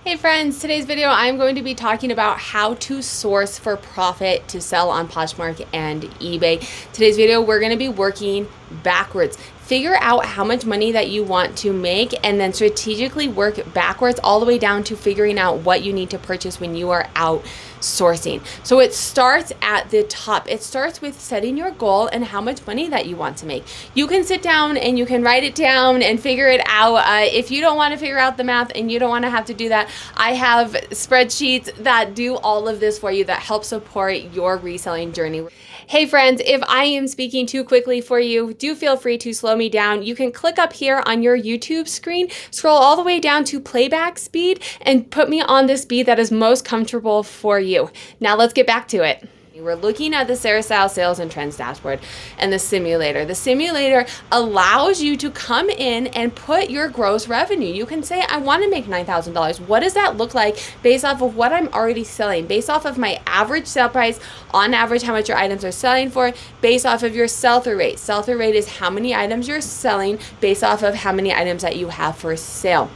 Hey friends, today's video I'm going to be talking about how to source for profit to sell on Poshmark and eBay. Today's video we're going to be working backwards. Figure out how much money that you want to make and then strategically work backwards all the way down to figuring out what you need to purchase when you are out sourcing. So it starts at the top. It starts with setting your goal and how much money that you want to make. You can sit down and you can write it down and figure it out. If you don't want to figure out the math and you don't want to have to do that, I have spreadsheets that do all of this for you that help support your reselling journey. Hey friends, if I am speaking too quickly for you, do feel free to slow me down. You can click up here on your YouTube screen, scroll all the way down to playback speed, and put me on the speed that is most comfortable for you. Now let's get back to it. We're looking at the Sarah Style Sales and Trends dashboard and the simulator. The simulator allows you to come in and put your gross revenue. You can say, I want to make $9,000. What does that look like based off of what I'm already selling, based off of my average sale price, on average how much your items are selling for, based off of your sell-through rate. Sell-through rate is how many items you're selling based off of how many items that you have for sale.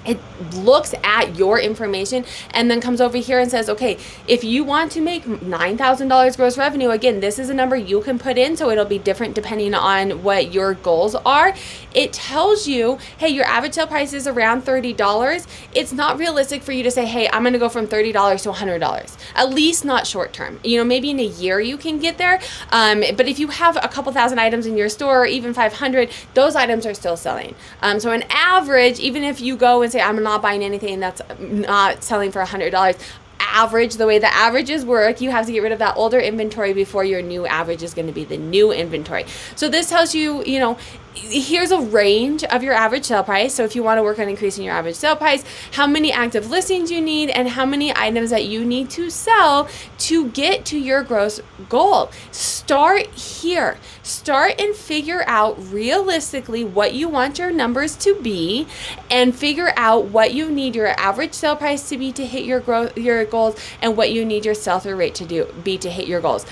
It looks at your information and then comes over here and says, okay, if you want to make $9,000 gross revenue, again, this is a number you can put in, so it'll be different depending on what your goals are. It tells you, hey, your average sale price is around $30. It's not realistic for you to say, hey, I'm going to go from $30 to $100, at least not short term. You know, maybe in a year you can get there. But if you have a couple thousand items in your store, or even 500, those items are still selling. So an average, even if you go and say, I'm not buying anything that's not selling for $100, average, the way the averages work, you have to get rid of that older inventory before your new average is going to be the new inventory. So this tells you, you know, here's a range of your average sale price. So if you want to work on increasing your average sale price, how many active listings you need and how many items that you need to sell to get to your gross goal. Start here. Start and figure out realistically what you want your numbers to be and figure out what you need your average sale price to be to hit your goals and what you need your sell-through rate to be to hit your goals.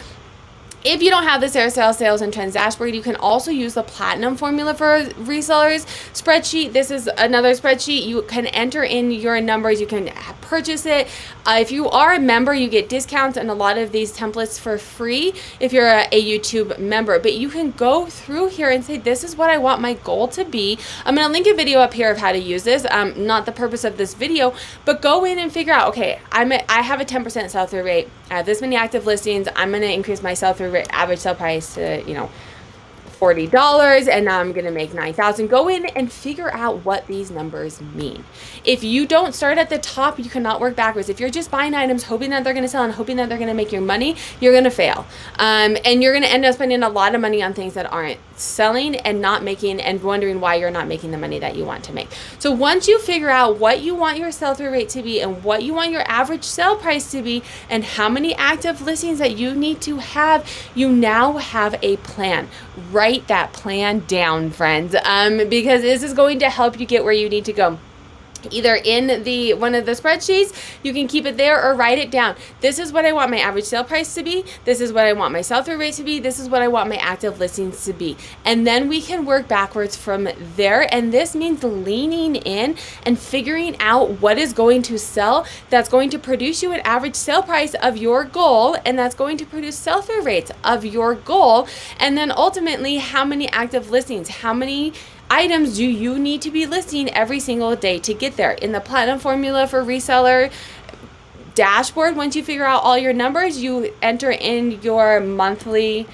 If you don't have the Sarah Style Sales and Trends dashboard, you can also use the Platinum formula for resellers spreadsheet. This is another spreadsheet. You can enter in your numbers. You can purchase it. If you are a member, you get discounts and a lot of these templates for free if you're a YouTube member. But you can go through here and say, this is what I want my goal to be. I'm going to link a video up here of how to use this. Not the purpose of this video, but go in and figure out, okay, I have a 10% sell-through rate. I have this many active listings. I'm going to increase my sell-through average sale price to, you know, $40, and now I'm going to make $9,000. Go in and figure out what these numbers mean. If you don't start at the top, you cannot work backwards. If you're just buying items, hoping that they're going to sell and hoping that they're going to make your money, you're going to fail. And you're going to end up spending a lot of money on things that aren't selling and not making, and wondering why you're not making the money that you want to make. So once you figure out what you want your sell-through rate to be and what you want your average sale price to be and how many active listings that you need to have, you now have a plan. Write that plan down, friends, because this is going to help you get where you need to go. Either in the one of the spreadsheets, you can keep it there or write it down. This is what I want my average sale price to be. This is what I want my sell-through rate to be. This is what I want my active listings to be. And then we can work backwards from there. And this means leaning in and figuring out what is going to sell that's going to produce you an average sale price of your goal, and that's going to produce sell-through rates of your goal. And then ultimately, how many active listings, how many items do you need to be listing every single day to get there? In the Platinum formula for reseller dashboard, once you figure out all your numbers, you enter in your monthly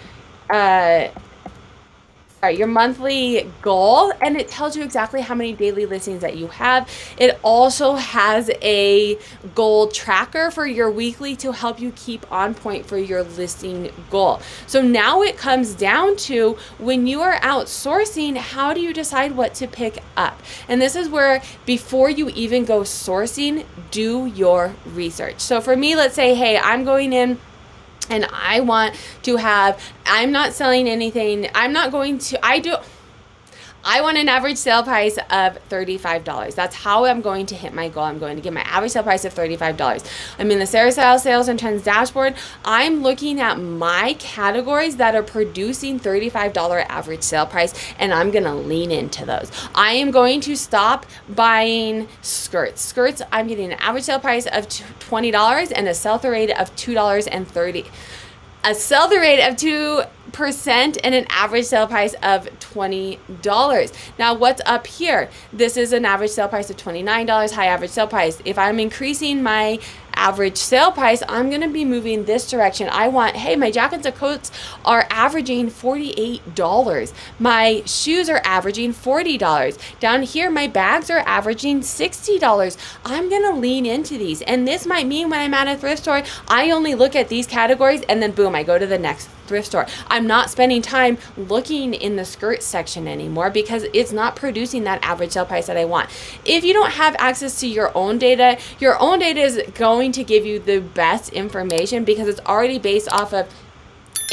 goal, and it tells you exactly how many daily listings that you have. It also has a goal tracker for your weekly to help you keep on point for your listing goal. So now it comes down to, when you are outsourcing, how do you decide what to pick up? And this is where, before you even go sourcing, do your research. So for me, let's say, hey, I'm going in and I want to have, I'm not selling anything. I'm not going to, I want an average sale price of $35. That's how I'm going to hit my goal. I'm going to get my average sale price of $35. I'm in the Sarah Style Sales and Trends dashboard. I'm looking at my categories that are producing $35 average sale price, and I'm going to lean into those. I am going to stop buying skirts. Skirts, I'm getting an average sale price of $20 and a sell-through rate of $2.30. A sell-through rate of 2% and an average sale price of $20. Now what's up here? This is an average sale price of $29, high average sale price. If I'm increasing my average sale price, I'm going to be moving this direction. I want, hey, my jackets and coats are averaging $48. My shoes are averaging $40. Down here, my bags are averaging $60. I'm going to lean into these. And this might mean when I'm at a thrift store, I only look at these categories and then boom, I go to the next thrift store. I'm not spending time looking in the skirt section anymore because it's not producing that average sale price that I want. If you don't have access to your own data is going to give you the best information because it's already based off of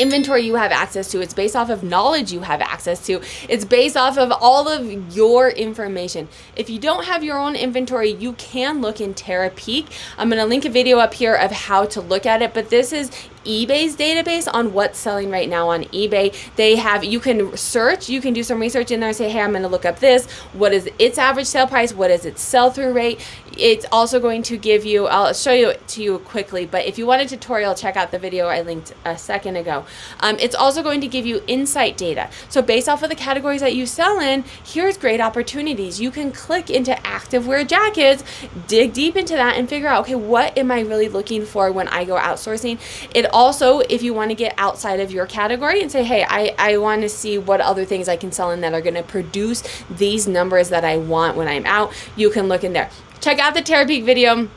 inventory you have access to. It's based off of knowledge you have access to. It's based off of all of your information. If you don't have your own inventory, you can look in Terapeak. I'm going to link a video up here of how to look at it, but this is eBay's database on what's selling right now on eBay. They have, you can search, you can do some research in there and say, hey, I'm going to look up this. What is its average sale price? What is its sell-through rate? It's also going to give you, I'll show you it to you quickly, but if you want a tutorial, check out the video I linked a second ago. It's also going to give you insight data. So based off of the categories that you sell in, here's great opportunities. You can click into activewear jackets, dig deep into that and figure out, okay, what am I really looking for when I go outsourcing? It also, if you want to get outside of your category and say, hey, I want to see what other things I can sell in that are going to produce these numbers that I want when I'm out, you can look in there. Check out the Terapeak video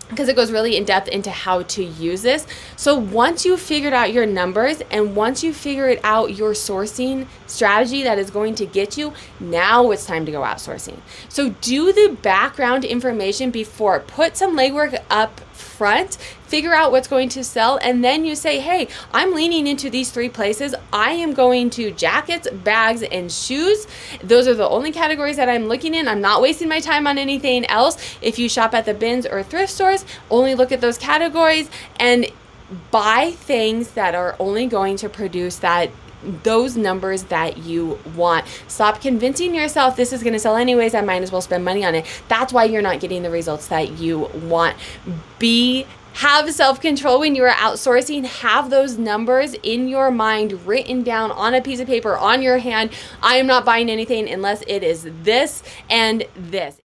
because it goes really in depth into how to use this. So once you've figured out your numbers and once you figured out your sourcing strategy that is going to get you, now it's time to go outsourcing. So do the background information before, put some legwork up front, figure out what's going to sell, and then you say, hey, I'm leaning into these 3 places. I am going to jackets, bags, and shoes. Those are the only categories that I'm looking in. I'm not wasting my time on anything else. If you shop at the bins or thrift stores, only look at those categories and buy things that are only going to produce those numbers that you want. Stop convincing yourself this is going to sell anyways, I might as well spend money on it. That's why you're not getting the results that you want. Have self-control when you are outsourcing. Have those numbers in your mind written down on a piece of paper, on your hand. I am not buying anything unless it is this and this.